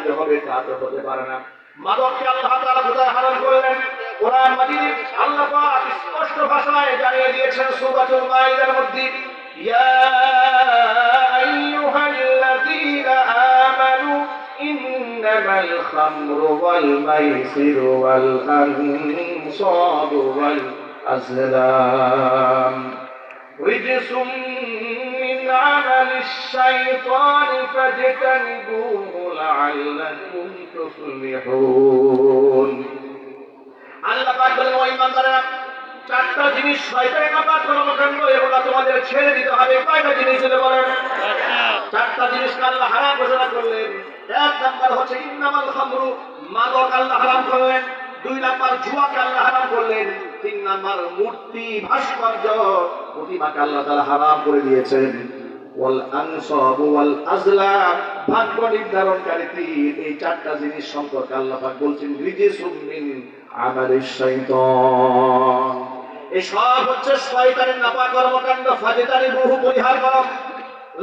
দিতে হবে তা তো হতে পারে না। মাদককে আল্লাহ তাআলা কোথায় হারাম করলেন? কোরআন মাজিদে আল্লাহ পাক স্পষ্ট ভাষায় জানিয়ে দিয়েছেন সূরাতুল মাইদার মধ্যে, ইয়া আইয়ুহাল্লাযীনা আমানু ইন্নামাল খামরু ওয়াল মাইসিরু ওয়াল আনসাবু ওয়াল আজলাম রিজসুম মিন আমালিশ শাইতানি ফাজতানিবুহু লাআল্লাকুম তুফলিহুন। আল্লাহ পাক বলেন, ও ঈমানদারেরা, চারটা জিনিস শয়তানের নাপাক কর্মকাণ্ড এগুলো তোমাদের ছেড়ে দিতে হবে। কয়টা জিনিস যদি বলেন? চারটা জিনিস আল্লাহ হারাম ঘোষণা করলেন। এক নাম্বার হচ্ছে ইন্নামাল খামরু, মাদক আল্লাহ হারাম করলেন। দুই নাম্বার জুয়াকে আল্লাহ হারাম করলেন। তিন নাম্বার মূর্তি ভাস্কর্য প্রতিমাকে আল্লাহ তাআলা হারাম করে দিয়েছেন। ওয়াল আনসাব ওয়াল আজলাম, ভাগ্য নির্ধারণকারী তীর, এই চারটা জিনিস সম্পর্কে আল্লাহ পাক বলছেন রিজসুম মিন আমালিশ শাইতান, এই সব হচ্ছে শয়তানের নাপাক কর্মকাণ্ড। ফাজতানিবুহু, পরিহার করো।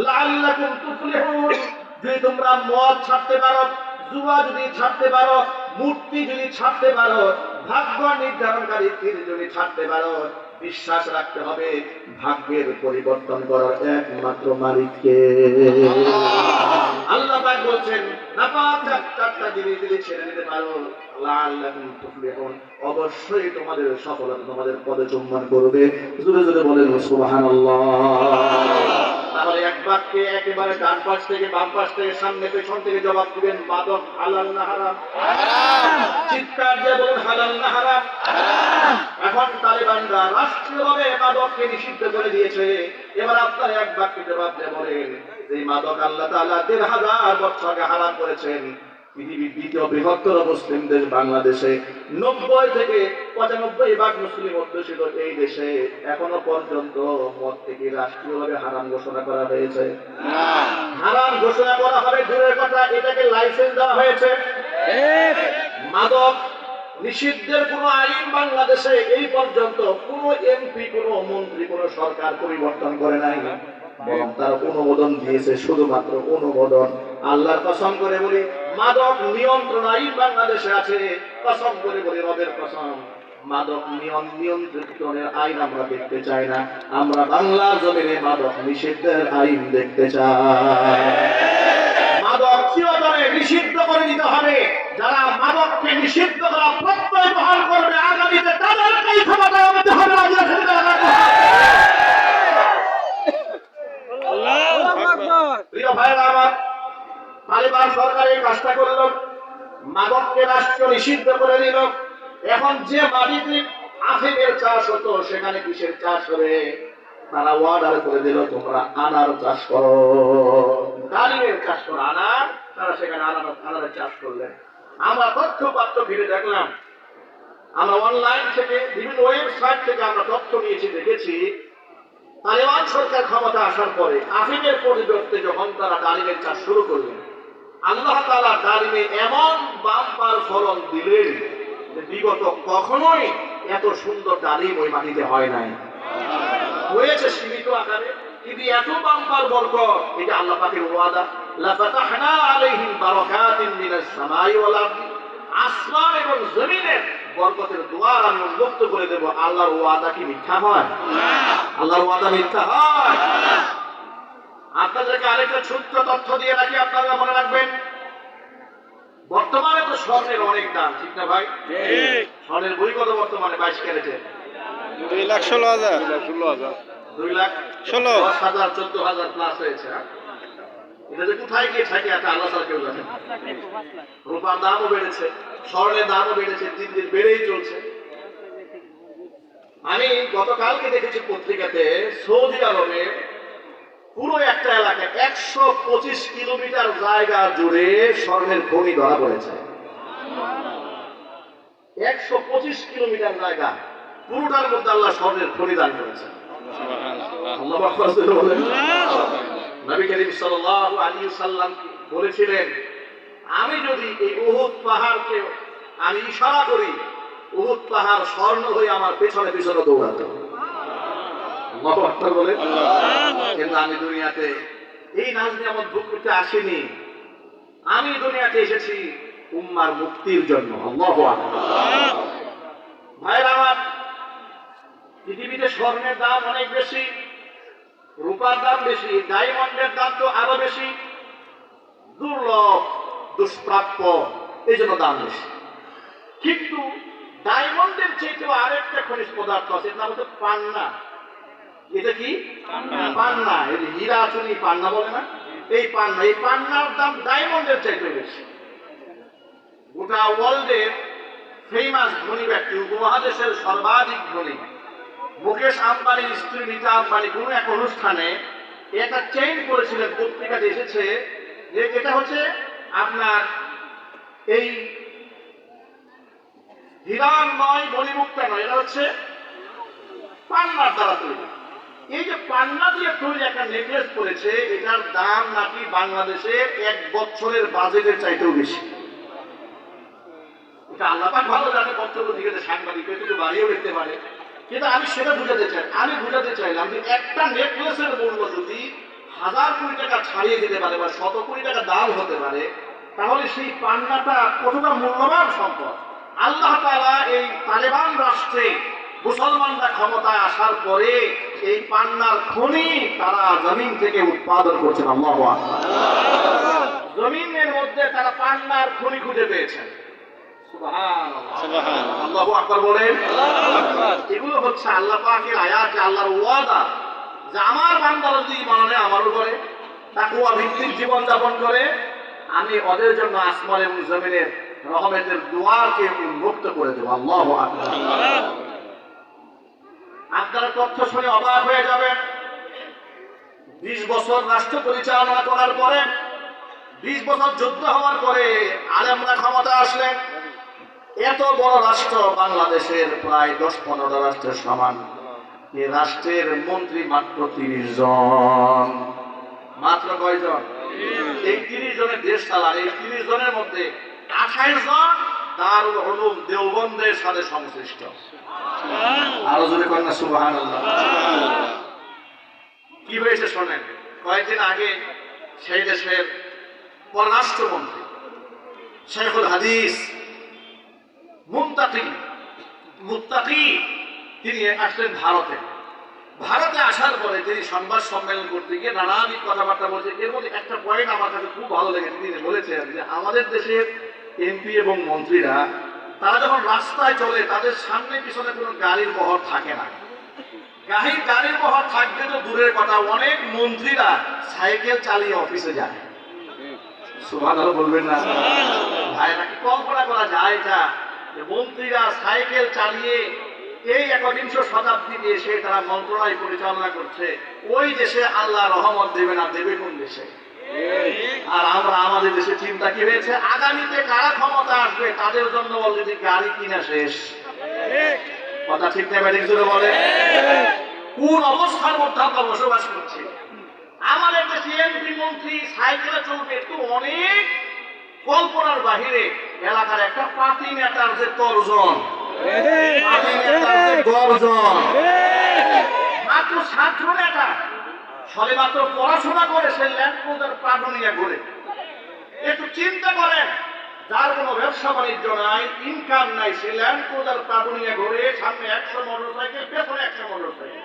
লাআল্লাকুম তুফলিহুন, যদি তোমরা মদ ছাড়তে পারো, জুয়া যদি ছাড়তে পারো, মূর্তি যদি ছাড়তে পারো, ভাগ্য নির্ধারণকারী তীর যদি ছাড়তে পারো, বিশ্বাস রাখতে হবে ভাগ্যের পরিবর্তন করার একমাত্র মালিককে। আল্লাহ পাক বলছেন নাপাক চারটা জিনিস যদি ছেড়ে দিতে পারো, লাআল্লাকুম তুফলিহুন, অবশ্যই তোমাদের সফলতা তোমাদের পদে চুম্বন করবে। জোরে জোরে বলেন সুবহানাল্লাহ। তাহলে এক বাক্যে একেবারে ডান পাশ থেকে বাম পাশ থেকে সামনে পেছন থেকে জবাব দিবেন, মাদক হালাল না হারাম? চিৎকার দিয়ে বলুন হালাল না হারাম? এখন তালেবানরা রাষ্ট্রীয়ভাবে মাদককে নিষিদ্ধ করে দিয়েছে। এবার আপনারা এক বাক্যে জবাব দিয়ে বলেন, যে মাদক আল্লাহ তাআলা ১৫০০ বছর আগে হারাম করেছেন, পৃথিবীর দ্বিতীয় বৃহত্তর মুসলিম দেশ বাংলাদেশে ৯০ থেকে ৯৫% মুসলিম অধ্যুষিত এই দেশে এখনো পর্যন্ত মদকে রাষ্ট্রীয়ভাবে হারাম ঘোষণা করা হয়েছে? হারাম ঘোষণা করা হবে দূরের কথা, এটাকে লাইসেন্স দেওয়া হয়েছে। মাদক নিষিদ্ধের কোন আইন বাংলাদেশে এই পর্যন্ত কোন এমপি, কোন মন্ত্রী, কোন সরকার পরিবর্তন করে নাই, বরং তার অনুমোদন দিয়েছে, শুধুমাত্র অনুমোদন। আল্লাহর কসম করে বলি, মাদক নিয়ন্ত্রণ আইন বাংলাদেশে আছে। কসম করে বলি, রবের কসম, মাদক নিয়ন্ত্রণের আইন আমরা দেখতে চাই না। আমরা বাংলা জমিনে মাদক নিষিদ্ধের আইন দেখতে চাই। মাদক চিরতরে নিষিদ্ধ করে দিতে হবে। যারা মাদককে নিষিদ্ধ করা প্রত্যয় বহাল করবে, আগামীতে তাদেরকেই ক্ষমতা আনতে হবে। প্রিয় ভাইরা আমার, তালেবান সরকার এই কাজটা করল, মাদককে রাষ্ট্র নিষিদ্ধ করে দিল। এখন যে মাটিতে আফিমের চাষ হতো, সেখানে কিসের চাষ হবে? তারা অর্ডার করে দিল, তোমরা আনার চাষ করো, ডালিমের চাষ করো, আনার। তারা সেখানে আনারের চাষ করলেন। আমরা তথ্যপাত্র ঘিরে দেখলাম, আমরা অনলাইন থেকে বিভিন্ন ওয়েবসাইট থেকে আমরা তথ্য নিয়েছি, দেখেছি তালেবান সরকার ক্ষমতা আসার পরে আফিমের পরিবর্তে যখন তারা ডালিমের চাষ শুরু করলেন, আল্লাহ তাআলা ডালিমে এমন বাম্পার ফলন দিলেন যে বিগত কখনোই এত সুন্দর ডালিম ওই মাটিতে হয় নাই। হয়েছে সীমিত আকারে, কিন্তু এত বাম্পার বরকত, এটা আল্লাহ পাকের ওয়াদা। লাফাতাহনা আলাইহিম বারাকাতিন মিনাস সামাই ওয়াল আরদি, আসমান এবং জমিনের বরকতের দুয়ার আমি উন্মুক্ত করে দেব। আল্লাহর ওয়াদা কি মিথ্যা হয়? আল্লাহর ওয়াদা মিথ্যা হয়? আপনাদেরকে আরেকটা ছোট্ট তথ্য দিয়ে রাখি, আপনারা মনে রাখবেন। বর্তমানে তো স্বর্ণের অনেক দাম, ঠিক না ভাই? স্বর্ণের বই কত বর্তমানে? 22 ক্যারেটে 2,16,000 2,16,000 10,000 14,000 প্লাস হয়েছে। এটা যে কোথায় গিয়ে থাকে এটা আল্লাহ ছাড়া কেউ জানে। রূপার দামও বেড়েছে, স্বর্ণের দামও বেড়েছে, দিন দিন বেড়েই চলছে। আমি গতকালকে দেখেছি পত্রিকাতে, সৌদি আরবে পুরো একটা এলাকায় 125 কিলোমিটার জায়গা জুড়ে স্বর্ণের খনি ধরা পড়েছে। 125 কিলোমিটার জায়গা পুরোটার মধ্যে আল্লাহ স্বর্ণের খনি দান করেছে। আল্লাহু আকবার বলেন। নবী করিম সাল্লাল্লাহু আলাইহি ওয়াসাল্লাম বলেছিলেন, আমি যদি এই উহুদ পাহাড়কে আমি ইশারা করি, উহুদ পাহাড় স্বর্ণ হয়ে আমার পেছনে পেছনে দৌড়াতো। আল্লাহু আকবার বলেন। কিন্তু আমি দুনিয়াতে এই নাজ নিয়ামত ভোগ করতে আসিনি। আমি দুনিয়াতে পত্রিকাতে এসেছি উম্মার মুক্তির জন্য। আল্লাহু আকবার। ভাইরা আমার, পৃথিবীতে স্বর্ণের দাম অনেক বেশি, রূপার দাম বেশি, ডায়মন্ডের দাম তো আরো বেশি, দুর্লভ দুষ্প্রাপ্য, এই জন্য দাম বেশি। কিন্তু ডায়মন্ডের চেয়েও আরেকটা খনিজ পদার্থ আছে, এর নাম হচ্ছে পান্না। এটা কি পান্না? এই হীরা চুনি পান্না বলে না, এই পান্না, এই পান্নার দাম ডায়মন্ডের চাইতে বেশি। গোটা ওয়ার্ল্ডের ফেমাস ধনী ব্যক্তি, উপমহাদেশের সর্বাধিক ধনী মুকেশ আম্বানির স্ত্রী নীতা আম্বানি কোন এক অনুষ্ঠানে একটা চেইন করেছিলেন, পত্রিকাতে এসেছে যে এটা হচ্ছে আপনার এই হীরার নয়, মণিমুক্তা নয়, এটা হচ্ছে পান্নার দ্বারা তৈরি। এই যে পান্না দিয়ে তৈরি একটা নেকলেস করেছে, এটার দাম নাকি বাংলাদেশের 1 বছরের বাজেটের চাইতেও বেশি। এটা আল্লাহ পাক ভালো জানে, বক্তব্য দিকে সাংবাদিক একটু বাড়িয়েও দেখতে পারে, কিন্তু আমি সেটা বুঝাতে চাই। আমি বুঝাতে চাইলাম যে একটা নেকলেসের মূল্য যদি 1000 কোটি টাকা ছাড়িয়ে দিতে পারে বা 100 কোটি টাকা দাম হতে পারে, তাহলে সেই পান্নাটা কতটা মূল্যবান সম্পদ। আল্লাহ তাআলা এই তালেবান রাষ্ট্রে মুসলমানরা ক্ষমতায় আসার পরে এই পান্নার খনি তারা জমিন থেকে উৎপাদন করছেন। আল্লাহু আকবার। জমিনের মধ্যে তারা পান্নার খনি খুঁজে পেয়েছেন। আল্লাহু আকবার বলেন। এগুলো হচ্ছে আল্লাহ পাকের আয়াত, আল্লাহর ওয়াদা যে আমার বান্দারা যদি ঈমান আনে আমার উপরে, তাকওয়া ভিত্তিক জীবন যাপন করে, আমি ওদের জন্য আসমান এবং জমিনের রহমতের দুয়ারকে উন্মুক্ত করে দেব। আল্লাহু আকবার। আপনারা তথ্য শুনে অবাক হয়ে যাবেন। 20 বছর রাষ্ট্র পরিচালনা করার পরে, 20 বছর যুদ্ধ হওয়ার পরে আলেমরা ক্ষমতা আসলেন। এত বড় রাষ্ট্র, বাংলাদেশের প্রায় 10-15টা রাষ্ট্রের সমান। এই রাষ্ট্রের মন্ত্রী মাত্র 30 জন। মাত্র কয়জন? এই 30 জনের দেশ চালান। এই 30 জনের মধ্যে 28 জন দারুল উলুম দেওবন্দের সাথে সংশ্লিষ্ট। আরো জোরে করেন না সুবহানাল্লাহ। কি হয়েছে শোনেন। কয়েকদিন আগে সেই দেশের পররাষ্ট্রমন্ত্রী শেখুল হাদিস মুত্তাকি তিনি আসলেন ভারতে। ভারতে আসার পরে তিনি সংবাদ সম্মেলন করতে গিয়ে নানাবিধ কথাবার্তা বলছেন। এর মধ্যে একটা পয়েন্ট আমার কাছে খুব ভালো লেগেছে। তিনি বলেছেন যে আমাদের দেশের এমপি এবং মন্ত্রীরা তারা যখন রাস্তায় চলে, তাদের সামনে পিছনে কোনো গাড়ির বহর থাকে না। গাড়ির বহর থাকবে তো দূরের কথা, অনেক মন্ত্রীরা সাইকেল চালিয়ে অফিসে যায়। সুবহানাল্লাহ বলবেন না ভাই? নাকি কল্পনা করা যায় এটা, যে মন্ত্রীরা সাইকেল চালিয়ে এই 21শ শতাব্দীতে এসে তারা মন্ত্রণালয় পরিচালনা করছে। ওই দেশে আল্লাহ রহমত দেবে না, দেবে কোন দেশে? আর আমরা আমাদের দেশে চিন্তা কি হয়েছে, আগামীতে কারা ক্ষমতা আসবে তাদের জন্য অলরেডি গাড়ি কিনা শেষ। কথা ঠিক না ব্যাটিক জোরে বলে? কোন অবস্থার মধ্যে আমরা বসবাস করছি? আমাদের দেশে এমপি মন্ত্রী সাইকেলে চলবে তো অনেক কল্পনার বাহিরে। এলাকার একটা পাতি নেতার যে তর্জন, পাতি নেতার যে গর্জন, মাত্র ছাত্র নেতা, সবে মাত্র পড়াশোনা করে সে ল্যান্ড ক্রুজার প্রাডো নিয়ে ঘুরে। একটু চিন্তা করেন, যার কোনো ব্যবসা বাণিজ্য নাই, ইনকাম নাই, সে ল্যান্ড ক্রুজার প্রাডো নিয়ে ঘুরে, সামনে 100 মোটরসাইকেল, পেছনে 100 মোটরসাইকেল।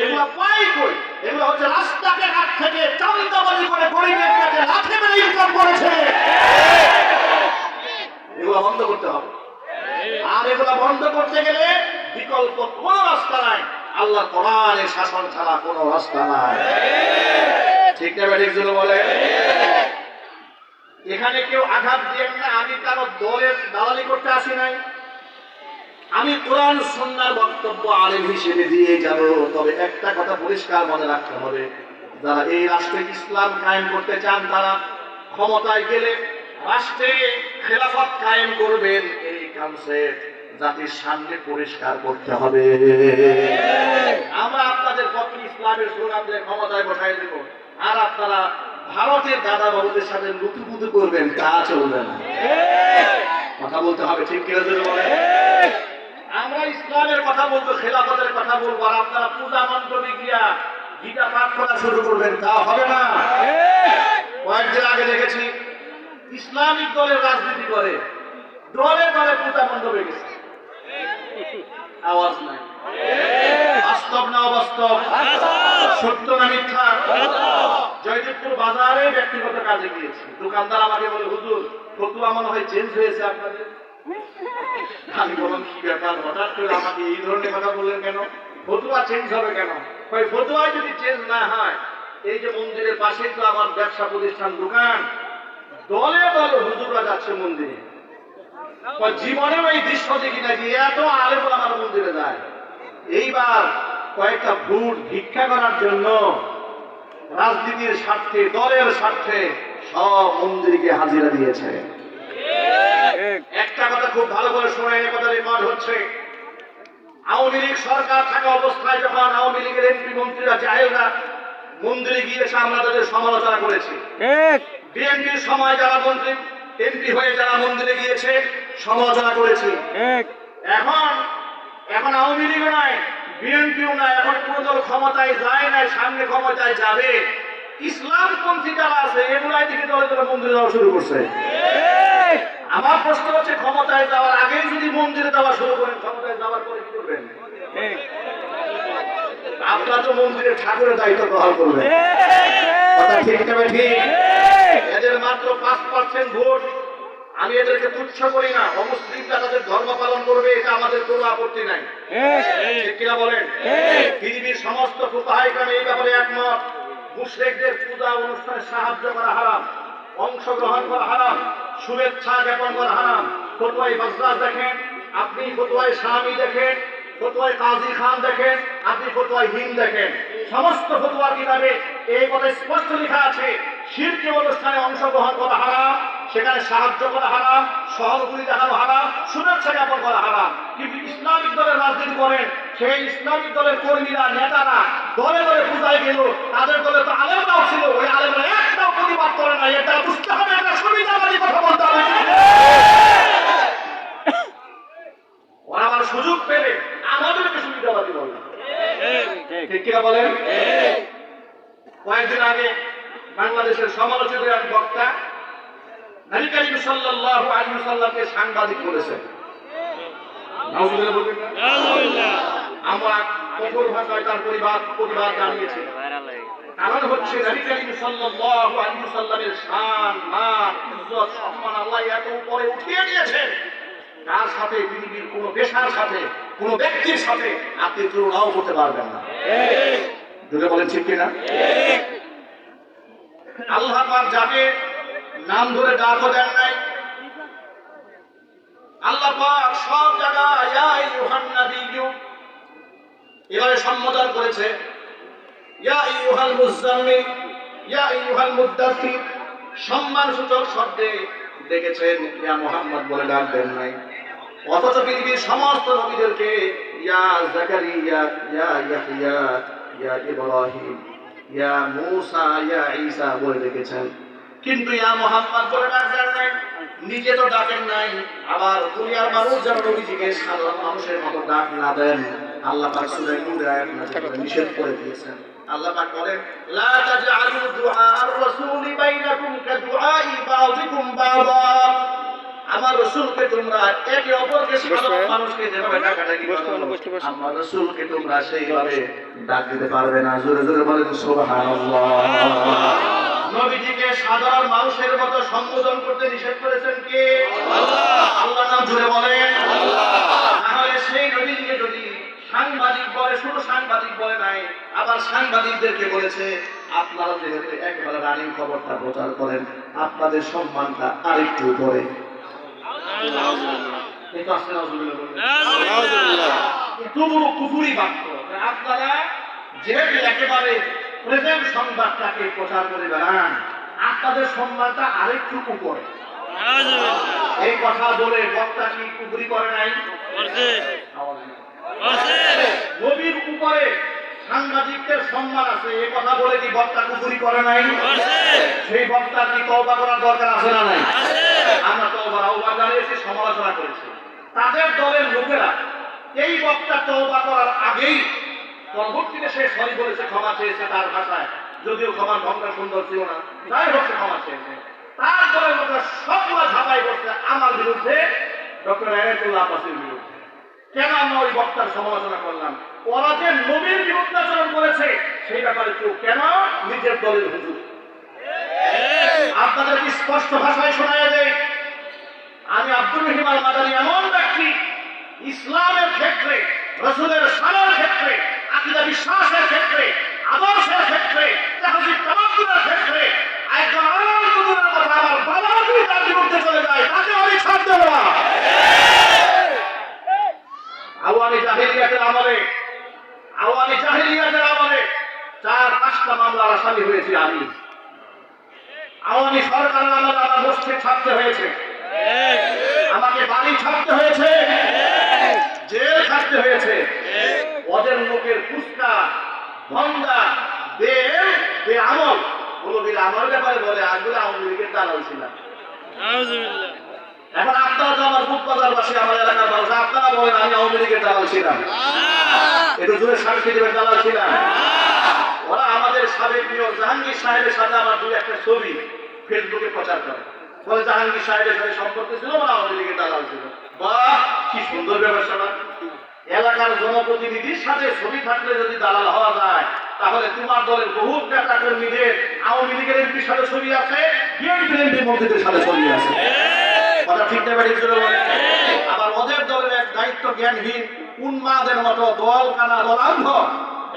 এগুলো পাই কই? এগুলো হচ্ছে রাস্তাকে হাত থেকে চাঁদাবাজি করে গরিবের কাছে লাঠি মেরে ইনকাম করেছে। এগুলো বন্ধ করতে হবে। আর এগুলো বন্ধ করতে গেলে বিকল্প কোনো রাস্তা নাই, আল্লাহ কোরআনের শাসন ছাড়া কোনো রাস্তা নাই। ঠিক না ব্যাটিক জন্য বলে? এখানে কেউ আঘাত দিয়ে না, আমি কারো দলের দালালি করতে আসি নাই। আমি কোরআন সুন্নাহর বক্তব্য আলেম হিসেবে দিয়ে যাব। তবে একটা কথা পরিষ্কার মনে রাখতে হবে, যারা এই রাষ্ট্রে ইসলাম কায়েম করতে চান, তারা ক্ষমতায় গেলে রাষ্ট্রে খেলাফত কায়েম করবেন, এই কনসেপ্ট জাতির সামনে পরিষ্কার করতে হবে। আমরা আপনাদের পক্ষে ইসলামের স্লোগান দিয়ে ক্ষমতায় বসাই দেব, আর আপনারা ভারতের দাদা বাবুদের সাথে লুতুপুতু করবেন, তা চলবে না। কথা বলতে হবে, ঠিক কিনা বলে? আমরা ইসলামের কথা বলবো, খেলাফতের কথা বলবো, আর আপনারা পূজা মণ্ডপে গিয়া গীতা পাঠ করা শুরু করবেন, তা হবে না। কয়েকদিন আগে দেখেছি ইসলামিক দলের রাজনীতি করে, দলে দলে পূজা বন্ধ হয়ে গেছে। আওয়াজ নাই। বাস্তব না অবাস্তব? সত্য না মিথ্যা? জয়দেবপুর বাজারে ব্যক্তিগত কাজে গিয়েছি, দোকানদার আমাকে বলে, হুজুর ফতুয়া মনে হয় চেঞ্জ হয়েছে আপনাদের। আমি বললাম কি ব্যাপার, হঠাৎ করে আমাকে এই ধরনের কথা বললেন কেন? ফতুয়া চেঞ্জ হবে কেন? ফতুয়া যদি চেঞ্জ না হয়, এই যে মন্দিরের পাশেই তো আমার ব্যবসা প্রতিষ্ঠান দোকান, দলে দলে হুজুররা যাচ্ছে মন্দিরে। জীবনেও এই দৃশ্য দেখি না যে এত আলেম আমার মন্দিরে যায়। এইবার কয়েকটা ভোট ভিক্ষা করার জন্য রাজনীতির স্বার্থে, দলের স্বার্থে সব মন্দিরকে হাজিরা দিয়েছে। একটা কথা খুব ভালো করে শোনেন, এ কথা রেকর্ড হচ্ছে। আওয়ামী লীগ সরকার থাকা অবস্থায় যখন আওয়ামী লীগের এমপি মন্ত্রীরা জাহেলরা মন্দিরে গিয়েছে, আমরা তাদের সমালোচনা করেছি। বিএনপির সময় যারা মন্ত্রী এমপি হয়ে যারা মন্দিরে গিয়েছে, সমালোচনা করেছি। এখন এখন আওয়ামী লীগও নয়, বিএনপিও নয়, এখন কোন দল ক্ষমতায় যায় না, সামনে ক্ষমতায় যাবে। ইসলামপন্থী যারা আছে এগুলাই থেকে দলে দলে মন্দিরে যাওয়া শুরু করছে। আমার প্রশ্ন হচ্ছে, ক্ষমতায় যাওয়ার আগেই যদি মন্দিরে যাওয়া শুরু করেন, ক্ষমতায় যাওয়ার পরে কি করবেন? আপনারা তো মন্দিরে ঠাকুরের দায়িত্ব গ্রহণ করবেন। কথা ঠিক তবে ঠিক। এদের মাত্র 5% ভোট। আমি এদেরকে তুচ্ছ করি না। অমুসলিমরা তাদের ধর্ম পালন করবে, এটা আমাদের কোনো আপত্তি নাই। ঠিক কিনা বলেন? পৃথিবীর সমস্ত ফুকাহায়ে কেরাম এই ব্যাপারে একমত। মুশরিকদের পূজা অনুষ্ঠানে সাহায্য করা হারাম, অংশগ্রহণ করা হারাম, শুভেচ্ছা জ্ঞাপন করা হারাম। ফতোয়ায়ে বাজদাস দেখেন, আপনি ফতোয়ায়ে শামী দেখেন, ফতোয়ায়ে কাজী খান দেখেন, আপনি ফতোয়ায়ে হিন্দ দেখেন, সমস্ত ফতোয়ার কিতাবে এই কথা স্পষ্ট লেখা আছে, শিরকি অনুষ্ঠানে অংশগ্রহণ করা হারাম, সেখানে সাহায্য করা হারাম, সহানুভূতি দেখানো হারাম, শুভেচ্ছা জ্ঞাপন করা হারাম। কিন্তু ইসলামিক দলের রাজনীতি করেন, সেই ইসলামিক দলের কর্মীরা, নেতারা দলে দলে পূজায় গেল, তাদের দলে তো আলেমরাও ছিল, ওই আলেমরা একটাও প্রতিবাদ করে না। এটা বুঝতে হবে, এটা সুবিধাবাদী কথা বলতে হবে। ওরা আবার সুযোগ পেলে আমাদেরকে সুবিধাবাদী বলে। ঠিক কিনা বলেন? কয়েকদিন আগে বাংলাদেশের সমালোচিত এক বক্তা নবী করিম সাল্লাল্লাহু আলাইহি ওয়াসাল্লামকে সাংবাদিক বলেছেন। নাউজুবিল্লাহ বলবেন না? নাউজুবিল্লাহ। আমরা কঠোর ভাষায় তার প্রতিবাদ জানিয়েছি। কারণ হচ্ছে নবী করিম সাল্লাল্লাহু আলাইহি ওয়াসাল্লামের শান, মান, ইজ্জত, সম্মান আল্লাহ এত উপরে উঠিয়ে দিয়েছেন, তার সাথে পৃথিবীর কোন পেশার সাথে, কোন ব্যক্তির সাথে আপনি তুলনাও করতে পারবেন না। যদি বলেন ঠিক কিনা? আল্লাহ পাক যাকে নাম ধরে ডাকও দেন নাই, আল্লাহ পাক সব জায়গায় ইয়া আইয়ুহান নাবিয়্যু এভাবে সম্বোধন করেছে, ইয়া আইয়ুহাল মুযাম্মিল, ইয়া আইয়ুহাল মুদ্দাথির, সম্মানসূচক শব্দে ডেকেছেন, ইয়া মুহাম্মদ বলে ডাক দেন নাই। অথচ পৃথিবীর সমস্ত নবীদেরকে ইয়া যাকারিয়া, ইয়া ইয়াহইয়া, ইয়া ইব্রাহিম, ইয়া মূসা, ইয়া ঈসা বলে ডেকেছেন, কিন্তু ইয়া মুহাম্মদ বলে ডাক দেন নাই। নিজে তো ডাকেন নাই, আবার দুনিয়ার মানুষ যেন নবীজিকে সাধারণ মানুষের মতো ডাক না দেন, আল্লাহ পাক সূরা নূরে আয়াত নাযিল করে নিষেধ করে দিয়েছেন। আল্লাহ পাক বলেন, লা তাজআলু দুআ আর-রাসূলি বাইনাকুম কাদুআই বাযিকুম বাযা। আমার রাসূলকে তোমরা একে অপরকে সাধারণ মানুষকে যেভাবে ডাকাডাকি করো, আমার রাসূলকে তোমরা সেইভাবে ডাক দিতে পারবে না। জোরে জোরে বলেন সুবহানাল্লাহ। নবীজিকে সাধারণ মানুষের মতো সম্বোধন করতে নিষেধ করেছেন কে? আল্লাহ। আল্লাহ নাম জোরে বলেন আল্লাহ। তাহলে সেই নবীজিকে যদি সাংবাদিক বলে, শুধু সাংবাদিক বলে নাই, আবার সাংবাদিকদেরকে বলেছে আপনারা যেহেতু একেবারে রানিং খবরটা প্রচার করেন, আপনাদের সম্মানটা আরেকটু উপরে। কিন্তু আসলে নাউজুবিল্লাহ বলবেন নাউজুবিল্লাহ, এত বড় কুফরি বাক্য। আপনারা যেহেতু একেবারে প্রেজেন্ট সংবাদটাকে প্রচার করে বেড়ান, আপনাদের সম্মানটা আরেকটু উপরে। এই কথা বলে বক্তা কি কুফরি করে নাই? নবীর উপরে সাংবাদিকদের সম্মান আছে, এই কথা বলে কি বক্তা কুফরি করে নাই? সেই বক্তার কি তওবা করার দরকার আছে না নাই? আমরা তওবার আহ্বান জানিয়েছি, সমালোচনা করেছি। তাদের দলের লোকেরা এই বক্তা তওবা করার আগেই পরবর্তীতে সে সরি বলেছে, ক্ষমা চেয়েছে তার ভাষায়, যদিও ক্ষমার ঢংটা সুন্দর ছিল না, যাই হোক সে ক্ষমা চেয়েছে। তার দলের মতো সবগুলো ঝাঁপাই করছে আমার বিরুদ্ধে, ডক্টর এনায়েতুল্লাহ আব্বাসীর বিরুদ্ধে। কেন আমরা ওই বক্তার সমালোচনা করলাম? ওরা যে নবীর বিরুদ্ধাচরণ করেছে সেই ব্যাপারে চুপ কেন? নিজের দলের হুজুর। আপনাদেরকে স্পষ্ট ভাষায় শোনায় দেয়, আমি আব্দুর রহিম আল মাদানী এমন ব্যক্তি, ইসলামের ক্ষেত্রে, রাসূলের শানের ক্ষেত্রে, আকীদা বিশ্বাসের ক্ষেত্রে, আদর্শের ক্ষেত্রে, তাহজিব তামাদ্দুনের ক্ষেত্রে একজন আলেম হুজুরের কথা আমার বাবা যদি তার বিরুদ্ধে চলে যায় তাকে আমি ছাড় দেব না। আওয়ামী জাহিলিয়াতের আমলে 4-5টা মামলার আসামি হয়েছি আমি। আওয়ামী সরকারের আমলে আমার মসজিদ ছাড়তে হয়েছে, আমাকে বাড়ি ছাড়তে হয়েছে, জেল ছাড়তে হয়েছে। ওদের লোকের ফুসকা ধন্দা বেআমল বলবিল আমার ব্যাপারে বলে আসলে আওয়ামী লীগের দালাল ছিলাম। এখন আপনারা তো আমার বুকবাজারবাসী, আমার এলাকার মানুষ, আপনারা বলেন আমি আওয়ামী লীগের দালাল ছিলাম, একটু জোরে সাক্ষী দেবেন দালাল ছিলাম। ওরা আমাদের সাবেক মেয়র জাহাঙ্গীর সাহেবের সাথে আমার 2-1টা ছবি ফেসবুকে প্রচার করে, বলে জাহাঙ্গীর সাহেবের সাথে সম্পর্ক ছিল, বলে আওয়ামী লীগের দালাল ছিল। বাহ, কি সুন্দর ব্যবসা! এলাকার জনপ্রতিনিধির সাথে ছবি থাকলে যদি দালাল হওয়া যায়, তাহলে তোমার দলের বহু নেতা কর্মীদের আওয়ামী লীগের এমপির সাথে ছবি আছে, বিএনপির এমপি মন্ত্রীদের সাথে ছবি আছে। কথা ঠিক না বেরিয়ে চলে বলে। আবার ওদের দলের এক দায়িত্ব জ্ঞানহীন উন্মাদের মতো দল কানা দলান্ধ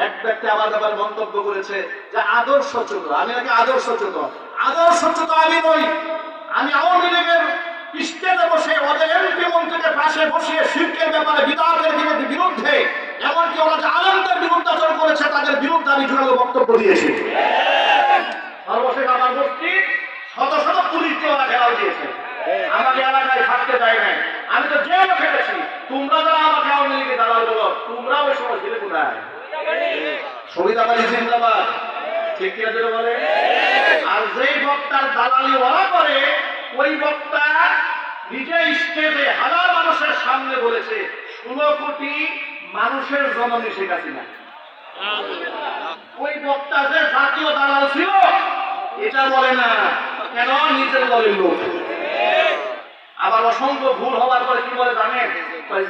এক ব্যক্তি আমার ব্যাপারে মন্তব্য করেছে যে আদর্শচ্যুত। আমি নাকি আদর্শচ্যুত? আদর্শচ্যুত আমি নই। আমি আওয়ামী লীগের স্টেজে বসে ওদের এমপি মন্ত্রীকে পাশে বসিয়ে শিরকের ব্যাপারে বিদাতের বিরুদ্ধে, এমনকি ওরা যে আলেমদের বিরুদ্ধাচরণ করেছে তাদের বিরুদ্ধে আমি জোরালো বক্তব্য দিয়েছি। সর্বশেষ আমার গোষ্ঠী শত শত পুলিশ দিয়ে ওরা ঘেরাও দিয়েছে, আমাকে এলাকায় থাকতে দেয় নাই। আমি তো জেলে খেটেছি। তোমরা যারা আমাকে আওয়ামী লীগে দালাল বলো, তোমরা ওই সময় ছিলে কোথায়? সুবিধাবাদী জিন্দাবাদ, ঠিক কি আছে বলে? আর যেই বক্তার দালালি ওরা করে, ওই বক্তা নিজে স্টেজে হাজার মানুষের সামনে বলেছে 16 কোটি মানুষের জননী শেখ হাসিনা। ওই বক্তা যে জাতীয় দালাল ছিল এটা বলে না, কেন? নিজের দলের লোক। আবার অসংখ্য ভুল হওয়ার পরে কি বলে জানেন?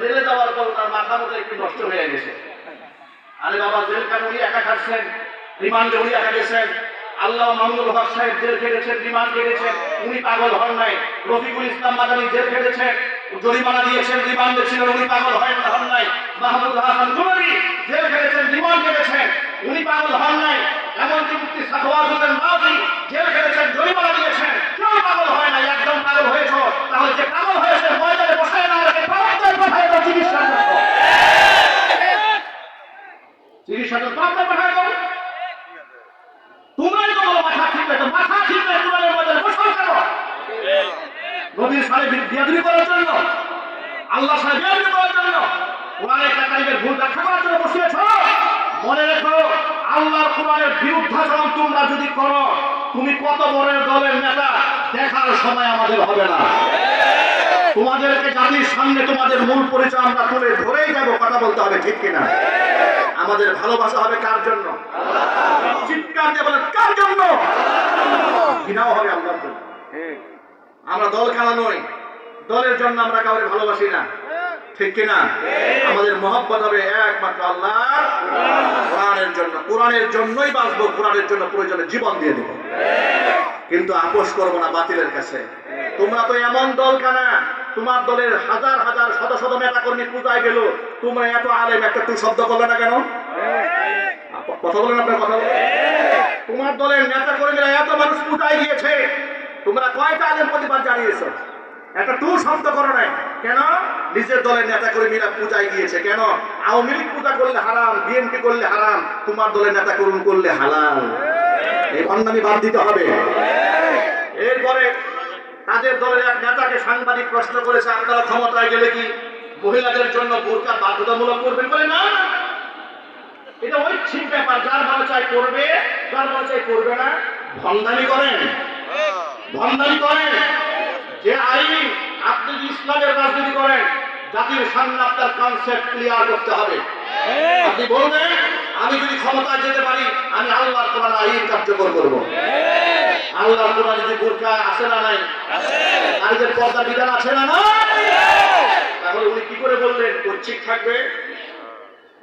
জেলে যাওয়ার পর তার মাথা মতো একটু নষ্ট হয়ে গেছে। আরে বাবা, জেল কেন? উনি একা খাচ্ছেন, রিমান্ডে উনি একা গেছেন। আল্লাহ মামুনুল হক সাহেব জেল খেটেছেন, রিমান্ড কেটেছেন, উনি পাগল হন নাই। রফিকুল ইসলাম মাদানী জেল খেটেছেন, জরিমানা দিয়েছেন, রিমান্ডে ছিলেন, উনি পাগল হন নাই। মাহমুদ হাসান দুলারি জেল খেটেছেন, রিমান্ড কেটেছেন, উনি পাগল হন নাই। এমনকি মুফতি সাখওয়াত হোসেন রাজি জেল খেটেছেন, জরিমানা দিয়েছেন, কেউ পাগল হয় না। একদম পাগল হয়েছ, তাহলে যে পাগল হয়েছে ময়দানে বসায় না, পাঠায় দাও চিকিৎসা করো, চিকিৎসা করো, পাঠায় দাও। তোমরাই তো বলো মাথা ঠিক নাই, তো মাথা ঠিক নাই, তোমাদের ময়দানে বসাও কেন? নবীর সাথে বিয়াদবি করার জন্য, আল্লাহর সাথে বিয়াদবি করার জন্য, কোরআনের কারিমের ভুল ব্যাখ্যা করার জন্য বসিয়েছ? মনে রেখো, আল্লাহর কোরআনের বিরুদ্ধাচরণ তোমরা যদি করো, তুমি কত বড় দলের নেতা দেখার সময় আমাদের হবে না। তোমাদেরকে জাতির সামনে তোমাদের মূল পরিচয় আমরা তুলে ধরেই যাবো, কথা বলতে হবে, ঠিক কিনা? আমাদের ভালোবাসা হবে কার জন্য? চিৎকার দিয়ে বলেন, কার জন্য? ঘৃণাও হবে আল্লাহর জন্য। আমরা দল খেলা নই, দলের জন্য আমরা কাউকে ভালোবাসি না, ঠিক কিনা? আমাদের মহব্বত হবে একমাত্র আল্লাহর কোরআনের জন্য। কোরআনের জন্যই বাঁচবো, কোরআনের জন্য প্রয়োজনে জীবন দিয়ে দেবো, কিন্তু আপোষ করবো না বাতিলের কাছে। তোমরা তো এমন দল কানা, তোমার দলের হাজার হাজার শত শত নেতা কর্মী পূজায় গেল, তোমরা এত আলেম একটা টু শব্দ করলে না কেন? কথা বলেন, আপনার কথা বলেন। তোমার দলের নেতা কর্মীরা এত মানুষ পূজায় গিয়েছে, তোমরা কয়টা আলেম প্রতিবাদ জানিয়েছ? একটা টু শব্দ করো নাই কেন? নিজের দলের নেতা কর্মীরা পূজায় গিয়েছে কেন? আওয়ামী লীগ পূজা করলে হারাম, বিএনপি করলে হারাম, তোমার দলের নেতা কর্মী করলে হালাল। এই ভণ্ডামি বাদ দিতে হবে। এরপরে তাদের দলের এক নেতাকে সাংবাদিক প্রশ্ন করেছে, আপনারা ক্ষমতায় গেলে কি মহিলাদের জন্য বোরকা বাধ্যতামূলক করবেন? বলে না, এটা ঐচ্ছিক ব্যাপার, যার মনে চাই করবে, যার মনে চাই করবে না। ভণ্ডামি করেন, ভণ্ডামি করেন। যে আইন, আপনি যদি ইসলামের রাজনীতি করেন, জাতির সামনে আপনার কনসেপ্ট ক্লিয়ার করতে হবে। আপনি বলবেন আমি যদি ক্ষমতায় যেতে পারি, আমি আল্লাহর কোরআন আইন কার্যকর করব। আল্লাহ কোরআনে যে বোরকা আছে না নাই? নারীদের পর্দা বিধান আছে না নাই? তাহলে উনি কি করে বললেন ঐচ্ছিক থাকবে?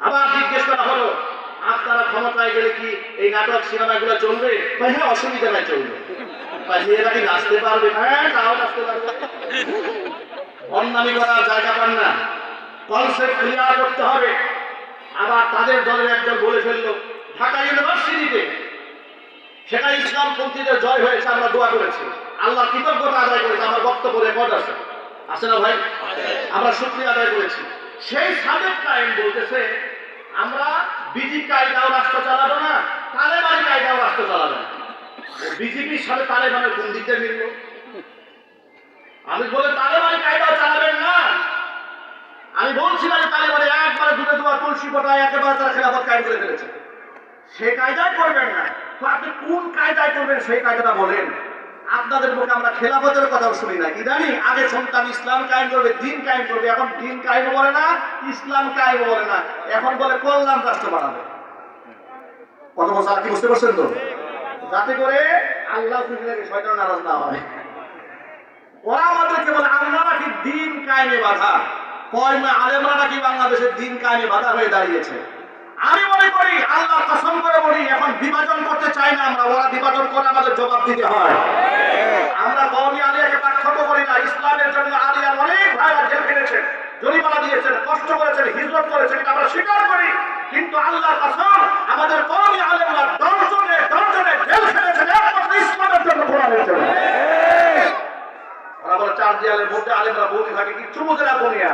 আবার জিজ্ঞেস করা হলো আপনারা ক্ষমতায় গেলে কি এই নাটক সিনেমাগুলো চলবে? হ্যাঁ, অসুবিধা নাই, চলবে। মেয়েরা কি নাচতে পারবে? হ্যাঁ, তাও নাচতে পারবে। অন্যান্য করার জায়গা পান না, কনসেপ্ট ক্লিয়ার করতে হবে। আবার তাদের দলের একজন বলে ফেললো ঢাকা ইউনিভার্সিটিতে সেখানে ইসলামপন্থীদের জয় হয়েছে, আমরা দোয়া করেছি, আল্লাহ কৃতজ্ঞতা আদায় করেছে, আমার বক্তব্য রেকর্ড আছে, আছে না ভাই? আমরা শুকরিয়া আদায় করেছি। সেই সাবেক কায়েম বলতেছে আমরা বিজেপি কায়দাও রাষ্ট্র চালাবো না, তালেবানি কায়দাও রাষ্ট্র চালাবে না। বিজেপির সাথে তালেবানের কোন দিক দিয়ে মিলল? আমি বলে তালেবানি কায়দাও চালাবেন না। আমি বলছিলাম তালেবানি একবারে দুটো দোয়া তুলসী পটায় একেবারে তারা খেলাফত কায়েম করে ফেলেছে, সেই কায়দায় করবেন না। তো আপনি কোন কায়দায় করবেন সেই কায়দাটা বলেন। আপনাদের মুখে আমরা খেলাফতের কথাও শুনি না। ইদানি আগে শুনতাম ইসলাম কায়েম করবে, দিন কায়েম করবে, এখন দিন কায়েম বলে না, ইসলাম কায়েম বলে না, এখন বলে কল্যাণ রাষ্ট্র বানাবে। কত বছর কি বুঝতে পারছেন তো? যাতে করে আল্লাহ শয়তান নারাজ না হয়। ওরা আমাদেরকে বলে আমরা নাকি দিন কায়েমে বাধা, কয় না আলেমরা নাকি বাংলাদেশের দিন কায়েমে বাধা হয়ে দাঁড়িয়েছে। আমি মনে করি আল্লাহ কসম করে বলি এখন বিভাজন করতে চাই না আমরা, ওরা বিভাজন করে আমাদের জবাব দিতে হয়। আমরা কওমি আলিয়াকে পার্থক্য করি না। ইসলামের জন্য আলিয়ার অনেক ভাইরা জেল খেটেছেন, জরিমানা দিয়েছেন, কষ্ট করেছেন, হিজরত করেছেন, এটা আমরা স্বীকার করি। কিন্তু আল্লাহর কসম আমাদের কওমি আলেমরা দর্জনে দর্জনে জেল খেটেছেন একমাত্র ইসলামের জন্য, কোরআনের জন্য। ওরা বলে চার দেয়ালের মধ্যে আলেমরা বলতে থাকে কিচ্ছু বুঝে না বনিয়া।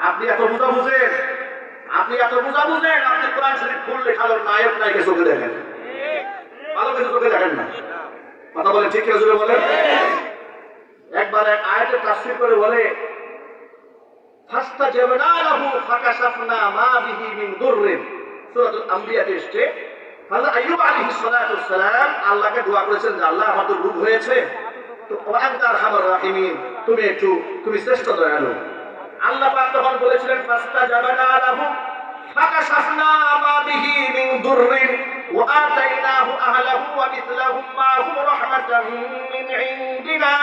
আপনি এত বুঝা বুঝেন, আপনি এত বুঝা বুঝেন, আপনি কোরআন শরীফ খুললে খালো নায়ক নায়িকা চোখে দেখেন, ভালো কিছু চোখে দেখেন না। কথা বলে ঠিক জোরে বলেন। একবার এক আয়াতের তাফসীর করে বলে ফাস্তাজাবনা লাহু ফাকাশাফনা মা বিহি মিন দুররিন, সূরাতুল আম্বিয়াতে এসেছে। হযরত আইয়ুব আলাইহিস সালাতু ওয়াস সালাম আল্লাহকে দোয়া করেছেন যে আল্লাহ আমার তো রোগ হয়েছে, তো আনতা আরহামুর রাহিমিন, তুমি শ্রেষ্ঠ দয়ালু। আল্লাহ পাক তখন বলেছিলেন ফাস্তাজাবনা লাহু ফাকাশাফনা মা বিহি মিন দুররিন ওয়া আতাইনাহু আহলাহু ওয়া মিথলাহুম মা'হুম রাহমাতাম মিন ইনদিনা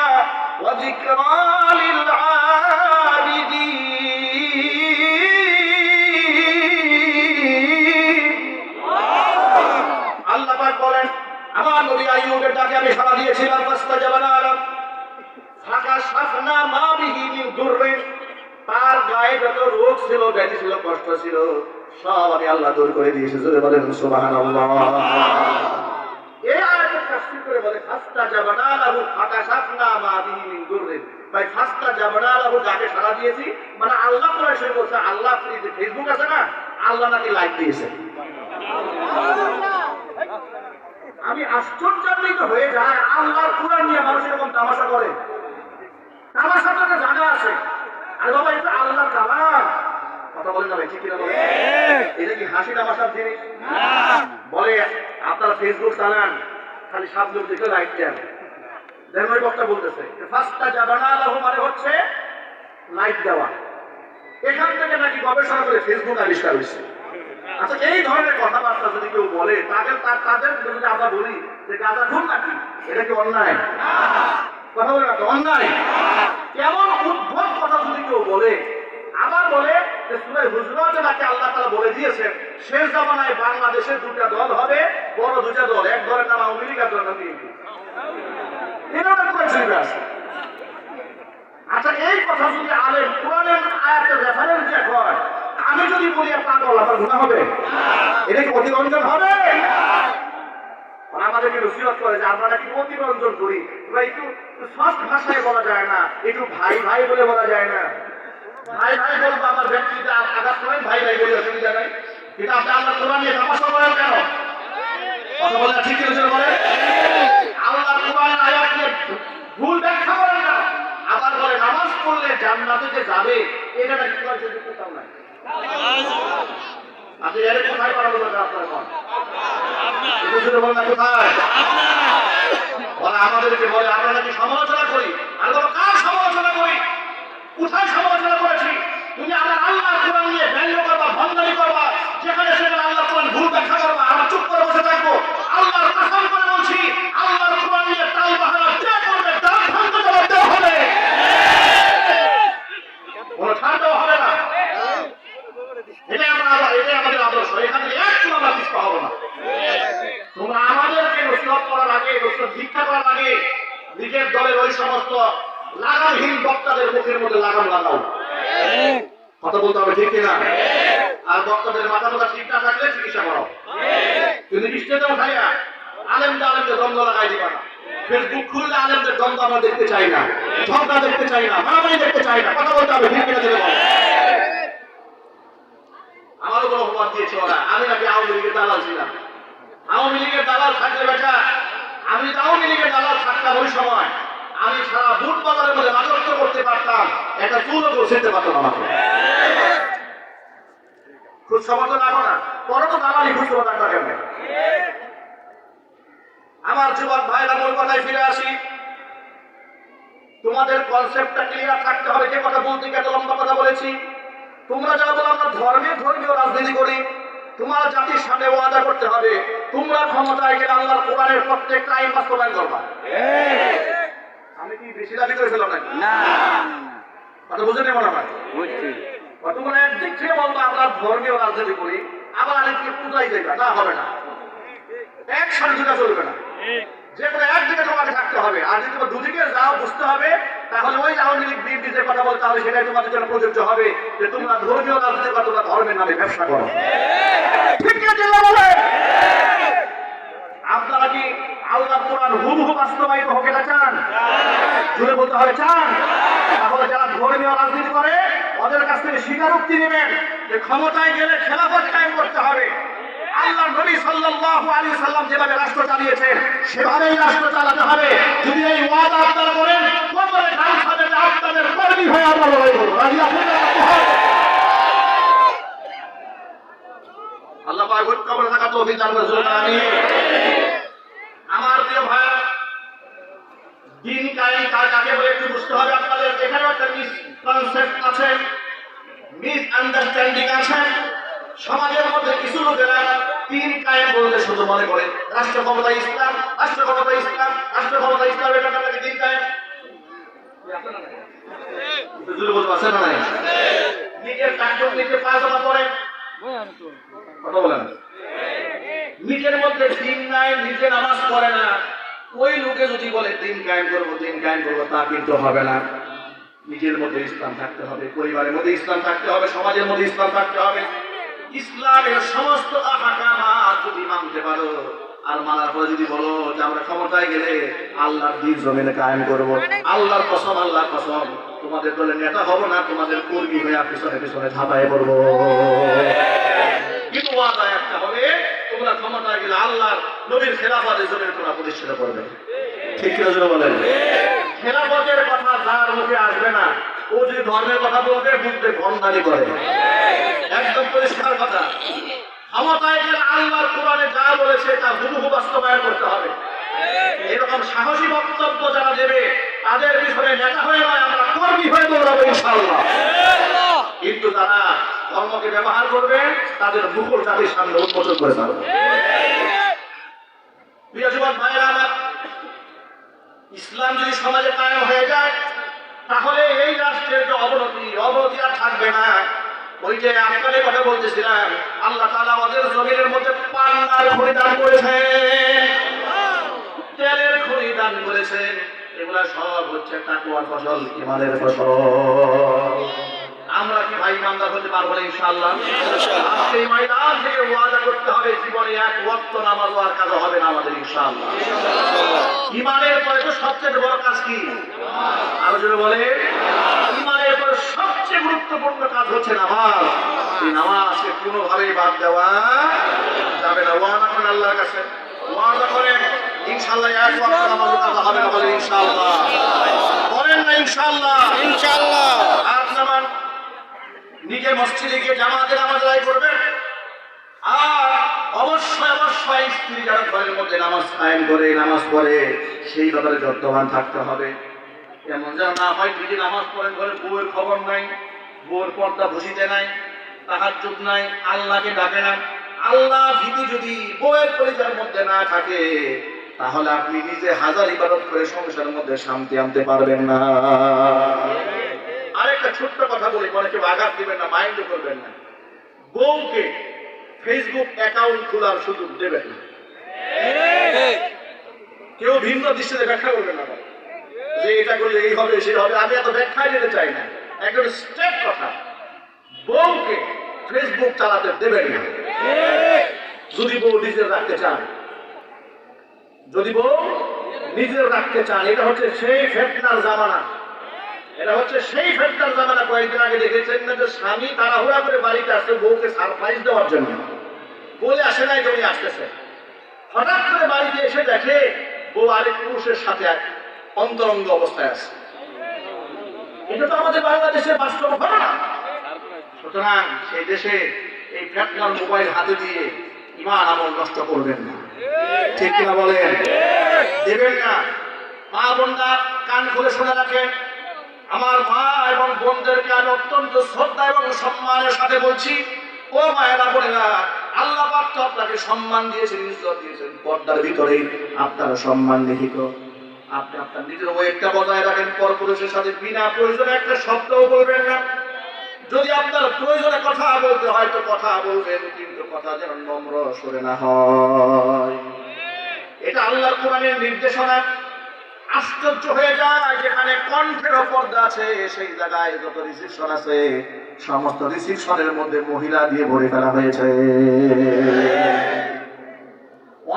ওয়া যিকরা লিল আবিদিন। আল্লাহ পাক বলেন আমার নবী আইয়ুবের ডাকে আমি সাড়া দিয়েছিলাম, ফাস্তাজাবনা লাহু ফাকাশাফনা মা বিহি মিন দুররিন, তার গায়ে যত রোগ ছিল, ব্যাধি ছিল, কষ্ট ছিল, সব আমি আল্লাহ দূর করে দিয়েছি। জোরে বলেন সুবহানাল্লাহ। এই আয়াতের তাফসীর করে বলে ফাস্তাজাবনা লাহু ফাকাশাফনা মা বিহি মিন দুররিন। ভাই ফাস্তাজাবনা লাহু যাকে সাড়া দিয়েছি মানে আল্লাহ কোরআন শরীফ বলছে, আল্লাহ ফেসবুক আছে না, আল্লাহ নাকি লাইক দিয়েছে। আমি আশ্চর্যান্বিত হয়ে যায় আল্লাহর কোরআন নিয়ে মানুষ এরকম তামাশা করে। তামাশার জন্য জায়গা আছে। আর বাবা এটা আল্লাহর কালাম, কথা বলেন না ভাই, ঠিক কিনা বলেন? এটা কি হাসি তামাশার জিনিস? বলে আপনারা ফেসবুক চালান, খালি সাত লোক দেখে লাইক দেন, দেখেন ওই বক্তা বলতেছে ফাস্তাজাবনা লাহু মানে হচ্ছে লাইক দেওয়া। এখান থেকে নাকি গবেষণা করে ফেসবুক আবিষ্কার হয়েছে। আচ্ছা এই ধরনের কথাবার্তা যদি কেউ বলে তাদের যদি আমরা বলি যে গাঁজা খুন নাকি, এটা কি অন্যায়? কথা বলে না তো অন্যায়? এমন উদ্ভট কথা যদি কেউ বলে, আবার বলে যে সূরা হুজুরাতে নাকি আল্লাহ তাআলা বলে দিয়েছেন শেষ জামানায় বাংলাদেশের দুটো দল হবে, বড় দুটো দল, এক দলের নাম আওয়ামী লীগ, এক দলের নাম বিএনপি। এটা কোথায় আছে? আচ্ছা এই কথা যদি আলেম কোরআনের আয়াতের রেফারেন্স দিয়ে কয়, আমি যদি বলি পাগল, আমার গুনাহ হবে? এটা কি অতিরঞ্জন হবে? আমাদেরকে নসিহত করে যে আমরা নাকি অতিরঞ্জন করি, একটু সফট ভাষায় বলা যায় না, একটু ভাই ভাই বলে বলা যায় না। ভাই ভাই বলবো আমার ব্যক্তিতে আঘাত করেন, ভাই ভাই বলে অসুবিধা নাই, কিন্তু আপনি আল্লাহ কোরআন নিয়ে তামাশা করেন কেন? কথা বলে ঠিক বলে আল্লাহ কোরআনের আয়াত নিয়ে ভুল ব্যাখ্যা করেন না। আবার বলে নামাজ পড়লে জান্নাতে যে যাবে, এটা নাকি কোরআন শরীফে কোথাও নাই। আপনি এর কোথায় বানানো দরকার আপনার কোন? এটা শুনে বলেন না কোথায়? ওরা আমাদেরকে বলে আমরা নাকি সমালোচনা করি। আর বলো কার সমালোচনা করি? কোথায় সমালোচনা করেছি? তুমি আমার আল্লাহ কোরআন নিয়ে ব্যঙ্গ করবা, ভণ্ডামি করবা, যেখানে সেখানে আল্লাহ কোরআন ভুল ব্যাখ্যা করবা, আমরা চুপ করে বসে থাকবো? আল্লাহর কসম করে বলছি, আল্লাহর কোরআন নিয়ে তাল লাগামহীন বক্তাদের মুখের মধ্যে লাগাম লাগাও। কথা বলতে হবে, ঠিক কিনা? আর বক্তাদের মাথা মাথা ঠিক না থাকলে চিকিৎসা করো। তুমি নিশ্চয় খাইয়া আলেমদের দ্বন্দ্ব লাগাই দিবা না। ফেসবুক খুললে আলেমদের দ্বন্দ্ব আমরা দেখতে চাই না, ঝগড়া দেখতে চাই না, মারামারি দেখতে চাই না। কথা বলতে হবে, ঠিক কিনা? যেটা বলো। আমারও কোনো অপবাদ দিয়েছে ওরা, আমি নাকি আওয়ামী লীগের দালাল ছিলাম। আওয়ামী লীগের দালাল থাকলে বেটা, আমি যদি আওয়ামী লীগের দালাল থাকতাম ওই সময় আমি সারা বুট বাজারের মধ্যে রাজত্ব করতে পারতাম, একটা চুলও করতে পারতাম আমাকে। খুব সমর্থন রাখো না, পরে তো দালালি খুব সমর্থন রাখবা কেন? আমার যুবক ভাইরা মূল কথায় ফিরে আসি। তোমাদের কনসেপ্টটা ক্লিয়ার থাকতে হবে। যে কথা বলতে গিয়ে এত লম্বা কথা বলেছি, তোমরা যারা বলো আমরা ধর্মীয় রাজনীতি করি, তোমার জাতির সামনে ওয়াদা করতে হবে তোমরা ক্ষমতায় গেলে আল্লাহর কোরআনের প্রত্যেকটা আইন বাস্তবায়ন করবা। আমি কি বেশি দাবি করে ফেললাম নাকি? না, কথা বুঝে নেব না? বুঝছি। তোমরা একদিক থেকে বলবো আমরা ধর্মীয় রাজনীতি করি, আবার আরেকদিকে পূজাই দেবে না, হবে না। একসাথে দুটা চলবে না, যে কোনো একদিকে তোমাকে থাকতে হবে। আর যদি তোমার দুদিকে যাও বুঝতে হবে, তাহলে ওই আওয়ামী লীগ বিএনপি যে কথা বলতে হবে সেটাই তোমাদের জন্য প্রযোজ্য হবে যে তোমরা ধর্মীয় রাজনীতি বা তোমরা ধর্মের নামে ব্যবসা করো। ঠিক আছে? আপনারা কি আল্লাহর কোরআন হুবহু বাস্তবায়িত হোক এটা চান? জোরে বলতে হবে, চান? তাহলে যারা ধর্মীয় রাজনীতি করে ওদের কাছ থেকে স্বীকারোক্তি নেবেন যে ক্ষমতায় গেলে খেলাফত কায়েম করতে হবে। আল্লাহর নবী সাল্লাল্লাহু আলাইহি সাল্লাম যেভাবে রাষ্ট্র চালিয়েছেন সেভাবেই রাষ্ট্র চালাতে হবে। যদি এই ওয়াদা আপনারা করেন, কোমরে ঢাল খাবে যে আপনাদের কর্মী হয়ে আমরা লড়াই করব। রাজি আছেন? আল্লাহ পাক ঐক্যবদ্ধ থাকা তৌফিক দান করুন। আমিন। আমার প্রিয় ভাই, দিন কায়েম কাকে বলে একটু বুঝতে হবে আপনাদের। এখানে একটা মিসকনসেপ্ট আছে, মিস আন্ডারস্ট্যান্ডিং আছে। সমাজের মধ্যে কিছু লোকেরা দিন কায়েম বলতে শুধু মনে করে রাষ্ট্র ক্ষমতা ইসলাম, রাষ্ট্র ক্ষমতা ইসলাম, রাষ্ট্র ক্ষমতা ইসলাম, এটা নাকি দিন কায়েম। আছে না নাই? নিজের টাকটুক নিজে পা জমা করে কথা বলেন, নিজের মধ্যে দিন নাই, নিজে নামাজ পড়ে না। ওই লোকে যদি বলে দিন কায়েম করবো, দিন কায়েম করবো, তা কিন্তু হবে না। নিজের মধ্যে ইসলাম থাকতে হবে, পরিবারের মধ্যে ইসলাম থাকতে হবে, সমাজের মধ্যে ইসলাম থাকতে হবে। ইসলামের সমস্ত আহকামাত যদি মানতে পারো, আর মানার পরে যদি বলো যে আমরা ক্ষমতায় গেলে আল্লাহর দ্বীন জমিনে কায়েম করবো, আল্লাহর কসম, আল্লাহর কসম, তোমাদের দলে নেতা হবো না, তোমাদের কর্মী হয়ে পিছনে পিছনে ঝাঁপায় পড়বো। কিন্তু ওয়াদা একটা হবে, তোমরা ক্ষমতায় গেলে আল্লাহর নবীর খেলাফতের জমিনে তোমরা প্রতিষ্ঠিত করবে। ঠিক কিনা জন্য বলেন? খেলাফতের কথা যার মুখে আসবে না, ও যদি ধর্মের কথা বলবে বুঝবে ভণ্ডামি করে। একদম পরিষ্কার কথা। ক্ষমতায় গেলে আল্লাহর কোরআনে যা বলেছে তা হুবহু বাস্তবায়ন করতে হবে। এরকম সাহসী বক্তব্য যারা দেবে তাদের পিছনে নেতা হয়ে নয়, আমরা কর্মী হয়ে দৌড়াবো ইনশাআল্লাহ। কিন্তু যারা ধর্মকে ব্যবহার করবে তাদের মুখর জাতির সামনে উন্মোচন করে পারবে। প্রিয় যুবক ভাইরা আমার, ইসলাম যদি সমাজে কায়েম হয়ে যায় তাহলে এই রাষ্ট্রের যে অবনতি আর থাকবে না। ওই যে আপনাদের কথা বলতেছিলাম, আল্লাহ তাআলা আমাদের জমিনের মধ্যে পান্নার খনি দান করেছেন, তেলের খনি দান করেছেন। এগুলা সব হচ্ছে তাকওয়ার ফসল, ঈমানের ফসল। আমরা কি ভাই ইমানদার হতে পারবো না ইনশাআল্লাহ? আজকে এই ময়দান থেকে ওয়াদা করতে হবে জীবনে এক ওয়াক্ত নামাজ আর কাজা হবে না আমাদের ইনশাআল্লাহ। ঈমানের পরে তো সবচেয়ে বড় কাজ কি? আরো জোরে বলে, ঈমানের পরে সবচেয়ে গুরুত্বপূর্ণ কাজ হচ্ছে নামাজ। এই নামাজকে কোনোভাবেই বাদ দেওয়া যাবে না। ওয়াদা করেন আল্লাহর কাছে, ওয়াদা করেন ইনশাআল্লাহ এক ওয়াক্ত নামাজ কাজা হবে না বলে ইনশাআল্লাহ। বলেন না ইনশাআল্লাহ? ইনশাআল্লাহ। আর নামান নিজে মসজিদে গিয়ে জামাতে নামাজ আদায় করবেন। আর অবশ্যই অবশ্যই স্ত্রী যারা ঘরের মধ্যে নামাজ কায়েম করে, নামাজ পড়ে, সেই ব্যাপারে যত্নবান থাকতে হবে। এমন যেন না হয় নিজে নামাজ পড়েন, ঘরে বউয়ের খবর নাই, বউয়ের পর্দা ভুষিতে নাই, তাহাজ্জুদ নাই, আল্লাহকে ডাকে না। আল্লাহ ভীতি যদি বউয়ের পরিবারের মধ্যে না থাকে তাহলে আপনি নিজে হাজার ইবাদত করে সংসারের মধ্যে শান্তি আনতে পারবেন না। আরেকটা ছোট্ট কথা বলি, মনে কেউ আঘাত দিবেন না, মাইন্ড করবেন না। বউকে ফেসবুক অ্যাকাউন্ট খোলার সুযোগ দেবেন না। কেউ ভিন্ন দৃষ্টিতে ব্যাখ্যা করবেন না। যে এটা করলে এই হবে সেই হবে, আমি এত ব্যাখ্যায় যেতে চাই না। একদম স্ট্রেট কথা, বউকে ফেসবুক চালাতে দেবেন না যদি বউ নিজের রাখতে চান। যদি বউ নিজের রাখতে চান, এটা হচ্ছে সেই ফেতনার জামানা। এটা হচ্ছে সেই ফেতনার জামানা। কয়েকদিন আগে দেখেছেন না যে স্বামী তাড়াহুড়া করে বাড়িতে আসছে বউকে সারপ্রাইজ দেওয়ার জন্য, বলে আসে নাই যে উনি আসতেছে। হঠাৎ করে বাড়িতে এসে দেখে বউ আরেক পুরুষের সাথে অন্তরঙ্গ অবস্থায় আছে। এটা তো আমাদের বাংলাদেশের বাস্তব ঘটনা। সুতরাং সেই দেশে এই ফেতনার মোবাইল হাতে দিয়ে ঈমান আমল নষ্ট করবেন না, ঠিক কিনা বলেন? দেবেন না। মা বোনরা কান খুলে শুনে রাখেন, আমার মা এবং বোনদেরকে আমি অত্যন্ত শ্রদ্ধা এবং সম্মানের সাথে বলছি, ও মায়েরা বোনেরা, আল্লাহ পাক তো আপনাকে সম্মান দিয়েছেন, ইজ্জত দিয়েছেন, পর্দার ভিতরেই আপনার সম্মান নিহিত। আপনি আপনার নিজের ওয়েটটা বজায় রাখেন, পরপুরুষের সাথে বিনা প্রয়োজনে একটা শব্দও বলবেন না। যদি আপনার প্রয়োজনে কথা বলতে হয় তো কথা বলবেন, কিন্তু কথা যেন নম্র সরে না হয়। এটা আল্লাহর কোরআনের নির্দেশনা। আশ্চর্য হয়ে যায়, যেখানে কণ্ঠের পর্দা আছে সেই জায়গায় যত রিসিপশন আছে সমস্ত রিসিপশনের মধ্যে মহিলা দিয়ে ভরে ফেলা হয়েছে।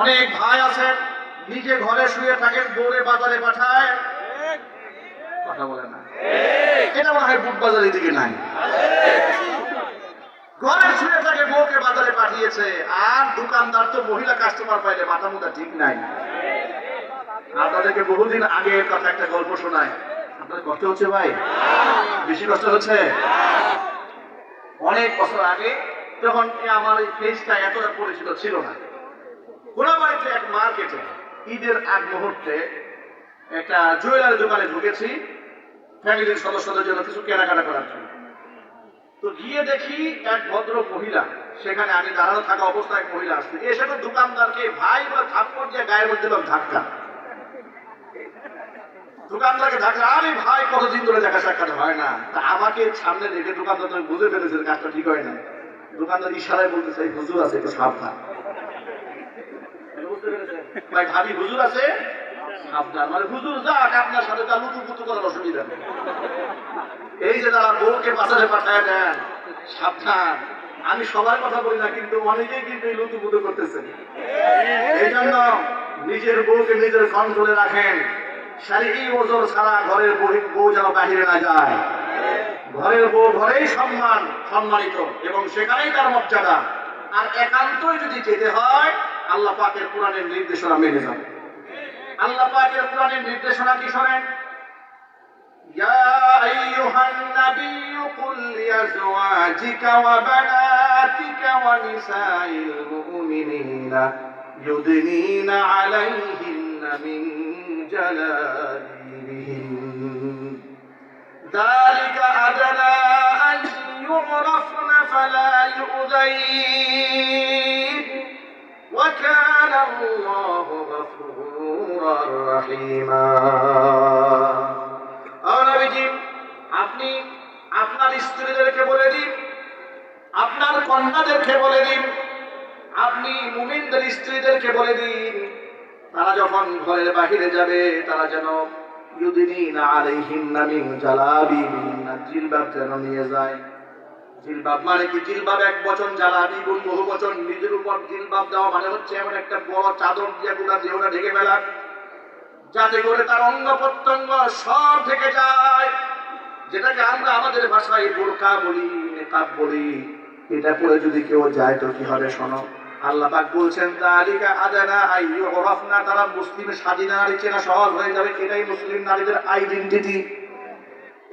অনেক ভাই আছেন নিজে ঘরে শুয়ে থাকেন, বউরে বাজারে পাঠায়। কথা বলে না, এটা মনে হয় বুট বাজারের দিকে নাই। ঘরে শুয়ে থাকে, বউকে বাজারে পাঠিয়েছে, আর দোকানদার তো মহিলা কাস্টমার পাইলে মাথা মুথা ঠিক নাই। আপনাদেরকে বহুদিন আগে কথা একটা গল্প শোনায়, আপনাদের কষ্ট হচ্ছে ভাই? বেশি কষ্ট হচ্ছে? অনেক বছর আগে যখন আমার এই ফেসটা এতটা পরিচিত ছিল না, কোনাবাড়িতে এক মার্কেটে ঈদের আগ মুহূর্তে একটা জুয়েলারি দোকানে ঢুকেছি ফ্যামিলির সদস্যদের জন্য কিছু কেনাকাটা করার জন্য। তো গিয়ে দেখি এক ভদ্র মহিলা, সেখানে আমি দাঁড়ানো থাকা অবস্থায় এক মহিলা আসছে, এসে তো দোকানদারকে ভাই বলে থাপ্পড় দিয়ে গায়ের মধ্যে দিলাম ধাক্কা। দোকানদারকে ধাক্কা, আমি ভাই কতদিন ধরে দেখা সাক্ষাৎ হয় না, তা আমাকে সামনে রেখে দোকানদার তুমি বুঝে ফেলেছেন কাজটা ঠিক হয় না। দোকানদার ইশারায় বলতেছে হুজুর আছে, একটু সাবধান। বুঝতে পেরেছেন ভাই? ভাবি হুজুর আছে সাবধান, মানে হুজুর যাক, আপনার সাথে তার লুতুপুতু করার অসুবিধা নেই। এই যে তারা বউকে বাজারে পাঠায় দেন, সাবধান। আমি সবার কথা বলি না, কিন্তু অনেকেই কিন্তু এই লুতুপুতু করতেছেন। এই জন্য নিজের বউকে নিজের কন্ট্রোলে রাখেন। শারীরিক ওজোর ছাড়া ঘরের বউ যেন বাহিরে না যায়। ঘরের বউ ঘরেই সম্মানিত এবং সেখানেই তার মর্যাদা। আর একান্তই যদি যেতে হয় আল্লাহ পাকের কোরআনের নির্দেশনা মেনে যাবে। আল্লাহ পাকের কোরআনের নির্দেশনা কি শোনেন? ইয়া আইয়ুহান নাবিয়্যু কুল লিআজওয়াজিকা ওয়া বানাতিকা ওয়া নিসাইল মুমিনিনা ইউদনিনা আলাইহিন্না মিন জালাবিবিহিন যালিকা আদনা আন ইউরাফনা ফালা ইউযাইন ওয়া কানা আল্লাহু গফুরার রহিমা। আপনি আপনার স্ত্রীদেরকে বলে দিন, আপনার কন্যাদেরকে বলে দিন, আপনি মুমিনদের স্ত্রীদেরকে বলে দিন, তারা যখন ঘরের বাহিরে যাবে তারা যেন ইউদিনিনা আলাইহিন্না মিন জালাবিবিহিন্না, জিলবাব যেন নিয়ে যায়। জিলবাব মানে কি? জিলবাব এক বচন, জালাবি বহু বচন। নিজের উপর জিলবাব দেওয়া মানে হচ্ছে এমন একটা বড় চাদর দিয়ে গোটা দেহটা ঢেকে ফেলা, যাতে করে তার অঙ্গ প্রত্যঙ্গ সব ঢেকে যায়, যেটাকে আমরা আমাদের ভাষায় বোরকা বলি, নেকাব বলি। এটা পরে যদি কেউ যায় তো কি হবে শোনো। আল্লাহ পাক বলছেন যালিকা আদনা আইয়ুরাফনা, তারা মুসলিম স্বাধীন নারী চেনা সহজ হয়ে যাবে। এটাই মুসলিম নারীদের আইডেন্টিটি,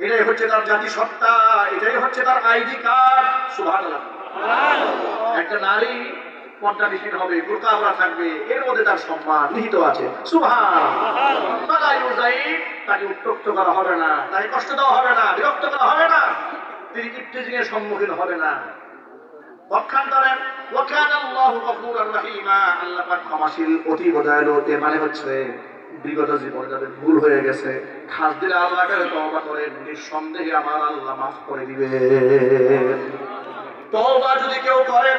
এটাই হচ্ছে তার জাতিসত্তা, এটাই হচ্ছে তার আইডি কার্ড। সুবহানাল্লাহ। একটা নারী পর্দাবিহীন হবে, বোরকা পরা থাকবে, এর মধ্যে তার সম্মান নিহিত আছে। সুবহানাল্লাহ। তাকে উত্তক্ত করা হবে না, তাকে কষ্ট দেওয়া হবে না, বিরক্ত করা হবে না, তিনি ইফতিজিং এর সম্মুখীন হবে না। পক্ষান্তরে ওয়া কানা আল্লাহু গফুরার রহিমা, আল্লাহ পাক ক্ষমাশীল, অতীব দয়ালু। এর মানে হচ্ছে বিগত জীবনে যাদের ভুল হয়ে গেছে খাস দিলে আল্লাহকে তওবা করেন, নিঃসন্দেহে আমার আল্লাহ মাফ করে দিবে। তওবা যদি কেউ করে,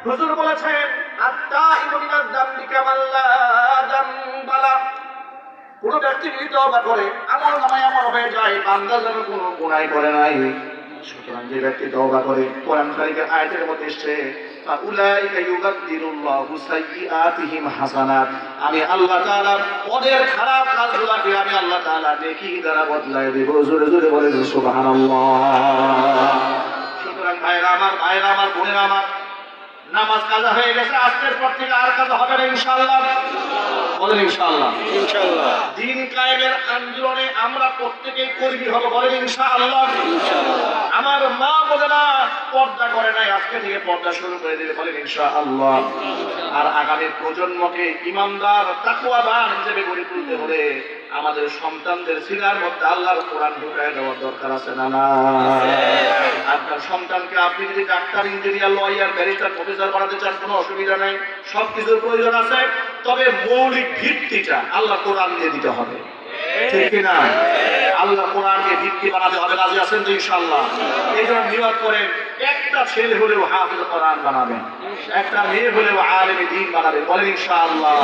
হুজুর বলেছেন আত্তাইবু মিনাজ যামবি কামাল্লা যামবালা, কোনো ব্যক্তি যদি তওবা করে আমল নামায় এমন হয়ে যায় বান্দা যেন কোনো গুনাহ করে নাই। সুতরাং যে ব্যক্তি তওবা করে, কোরআন শরীফের আয়াতের মধ্যে এসেছে ফাউলাইকা ইউবাদদিলুল্লাহু সাইয়্যাতিহিম হাসানাত, আমি আল্লাহ তাআলা ওদের খারাপ কাজগুলোকে আমি আল্লাহ তাআলা নেকি দ্বারা বদলায় দেব। জোরে জোরে বলেন সুবহানাল্লাহ। সুতরাং ভাইরা আমার বোনেরা আমার, নামাজ কাজা হয়ে গেছে, আজকের পর থেকে আর কাজা হবে না ইনশাআল্লাহ। বলেন ইনশাআল্লাহ। ইনশাআল্লাহ। দিন কায়েমের আন্দোলনে আমরা প্রত্যেকেই কর্মী হব। বলেন ইনশাআল্লাহ। আমার মা বোনেরা পর্দা করে নাই, আজকে থেকে পর্দা শুরু করে দিলে বলেন ইনশাআল্লাহ। আর আগামী প্রজন্মকে ইমানদার তাকওয়াবান হিসেবে গড়ে তুলতে হলে আমাদের সন্তানদের সিনার মধ্যে আল্লাহর কোরআন ঢুকায় দেওয়ার দরকার আছে না? না। আপনার সন্তানকে আপনি যদি doctor, engineer, lawyer, barrister, professor বানাতে চান কোনো অসুবিধা নাই, সবকিছুর প্রয়োজন আছে, তবে মৌলিক ভিত্তিটা আল্লাহ কোরআন দিয়ে দিতে হবে। ঠিক কিনা? আল্লাহ কোরআনকে ভিত্তি বানাতে হবে। রাজি আছেন তো ইনশাআল্লাহ? এই জন্য নিয়ত করেন একটা ছেলে হলেও হাফেজ কোরআন বানাবেন, একটা মেয়ে হলেও আলেমে দ্বীন বানাবেন। বলেন ইনশাআল্লাহ।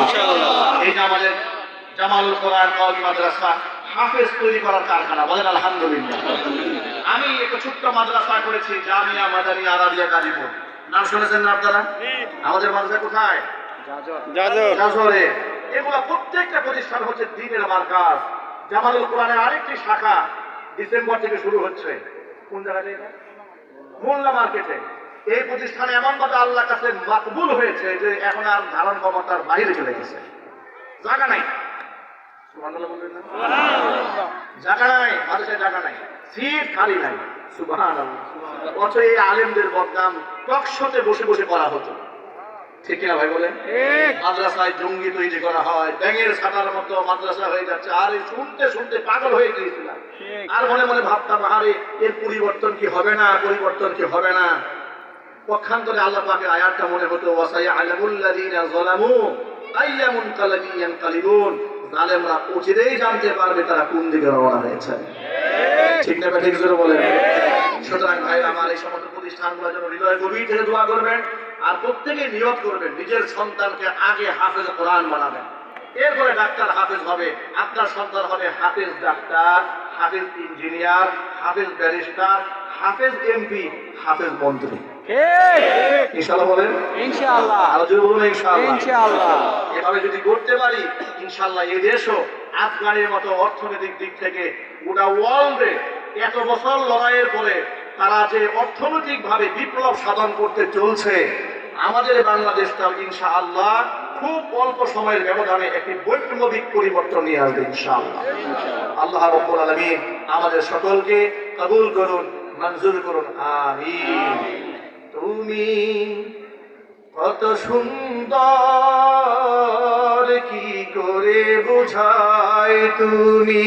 এই যে আমাদের জামালুল কোরআন কওমি মাদ্রাসা হাফেজ তৈরি করার কারখানা। বলেন আলহামদুলিল্লাহ। আমি একটা ছোট্ট মাদ্রাসা করেছি, জামিয়া মাদানিয়া আরাবিয়া গাজীপুর। নাম শুনেছেন না আপনারা? আমাদের মাদ্রাসা কোথায়? জাজরে। এগুলা প্রত্যেকটা প্রতিষ্ঠান হচ্ছে দ্বীনের মার্কাজ। জামালুল কোরআনের আরেকটি শাখা ডিসেম্বর থেকে শুরু হচ্ছে। কোন জায়গায়? মোল্লা মার্কেটে। এই প্রতিষ্ঠানে এমন ভাবে আল্লাহর কাছে মাকবুল হয়েছে যে এখন আর ধারণ ক্ষমতার বাইরে চলে গেছে, জায়গা নাই। সুবহানাল্লাহ বলবেন না? জায়গা নাই, মাদ্রাসায় জায়গা নাই, সিট খালি নাই। সুবহানাল্লাহ। অথচ এই আলেমদের বদনাম টকশোতে বসে বসে করা হতো। ঠিক না ভাই বলেন? মাদ্রাসায় জঙ্গি তৈরি করা হয়, ব্যাঙের ছাতার মতো মাদ্রাসা হয়ে যাচ্ছে। আর এই শুনতে শুনতে পাগল হয়ে গিয়েছিলাম। আর মনে মনে ভাবতাম, আরে এর পরিবর্তন কি হবে না, পরিবর্তন কি হবে না। পক্ষান্তরে আল্লাহ পাকের আয়াতটা মনে হতো, ওয়াসায়ালামুল্লাযীনা যালামু আইয়া মুনকালিবিন ইয়ানকালিবুন, জালেমরা অচিরেই জানতে পারবে তারা কোন দিকে রওনা হয়েছে। ঠিক না? ঠিক জোরে বলেন। সুতরাং ভাই আমার, এই সমস্ত প্রতিষ্ঠানগুলোর জন্য হৃদয় গভীর থেকে দোয়া করবেন। আর প্রত্যেকে নিয়ত করবেন নিজের সন্তানকে আগে হাফেজ কোরআন বানাবেন, এরপরে ডাক্তার হাফেজ হবে। আপনার সন্তান হবে হাফেজ ডাক্তার, হাফেজ ইঞ্জিনিয়ার, হাফেজ ব্যারিস্টার, হাফেজ এমপি, হাফেজ মন্ত্রী। ইনশাআল্লাহ বলেন ইনশাআল্লাহ। আর যদি বলুন ইনশাআল্লাহ। ইনশাআল্লাহ। এভাবে যদি করতে পারি ইনশাআল্লাহ এই দেশও আফগানের মতো অর্থনৈতিক দিক থেকে গোটা ওয়ার্ল্ডে এত বছর লড়াইয়ের পরে তারা যে অর্থনৈতিক ভাবে বিপ্লব সাধন করতে চলছে, আমাদের বাংলাদেশটাও ইনশাআল্লাহ খুব অল্প সময়ের ব্যবধানে একটি বৈপ্লবিক পরিবর্তন নিয়ে আসবে ইনশাআল্লাহ। আল্লাহ রাব্বুল আলামিন আমাদের সকলকে কবুল করুন, মঞ্জুর করুন, আমিন। তুমি কত সুন্দর, কি করে বোঝাই তুমি